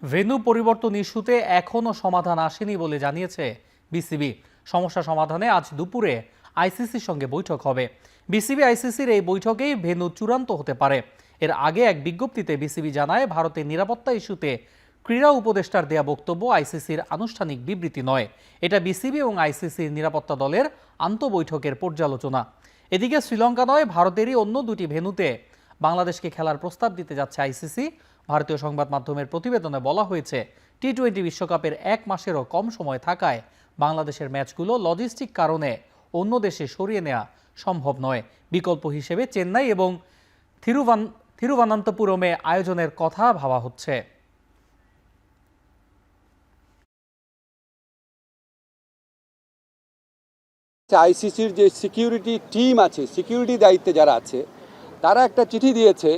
Venue পরিবর্তন ইস্যুতে এখনও সমাধান আসেনি বলে জানিয়েছে বিসিবি। সমস্যা সমাধানে আজ দুপুরে আইসিসির সঙ্গে বৈঠক হবে। বিসিবি আইসিসির এই বৈঠকেই ভেন্যু চূড়ান্ত হতে পারে। এর আগে এক বিজ্ঞপ্তিতে বিসিবি জানায়, ভারতের নিরাপত্তা ইস্যুতে ক্রীড়া উপদেষ্টার দেয়া বক্তব্য আইসিসির আনুষ্ঠানিক বিবৃতি নয়। এটা বিসিবি এবং আইসিসির নিরাপত্তা দলের আন্তঃবৈঠকের পর্যালোচনা। এদিকে শ্রীলঙ্কা নয়, ভারতেরই অন্য দুটি ভেন্যুতে বাংলাদেশকে খেলার প্রস্তাব দিতে যাচ্ছে আইসিসি। ভারতীয় সংবাদ মাধ্যমের প্রতিবেদনে বলা হয়েছে, টি-20 বিশ্বকাপের এক মাসেরও কম সময় থাকায় বাংলাদেশের ম্যাচগুলো লজিস্টিক কারণে অন্য দেশে সরিয়ে নেওয়া সম্ভব নয়। বিকল্প হিসেবে চেন্নাই এবং থিরুভানান্তপুরমে আয়োজনের কথা ভাবা হচ্ছে। আইসিসির যে সিকিউরিটি টিম আছে, সিকিউরিটি দায়িত্বে যারা আছে, তারা একটা চিঠি দিয়েছে।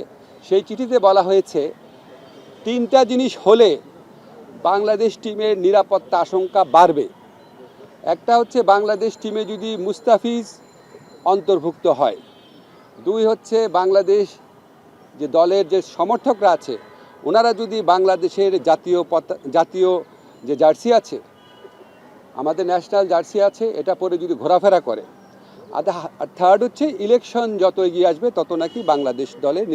সেই চিঠিতে বলা হয়েছে 3টা জিনিস হলে বাংলাদেশ টিমের নিরাপত্তা আশঙ্কা বাড়বে। একটা হচ্ছে বাংলাদেশ টিমে যদি মুস্তাফিজ অন্তর্ভুক্ত হয়। 2 হচ্ছে বাংলাদেশ যে দলের যে সমর্থকরা আছে, ওনারা যদি বাংলাদেশের জাতীয় যে জার্সি আছে, আমাদের ন্যাশনাল জার্সি আছে, এটা পরে যদি ঘোরাফেরা করে। আর 3rd হচ্ছে ইলেকশন যত এগিয়ে আসবে তত নাকি বাংলাদেশ দলের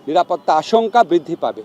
নিরাপত্তা আশঙ্কা বৃদ্ধি পাবে।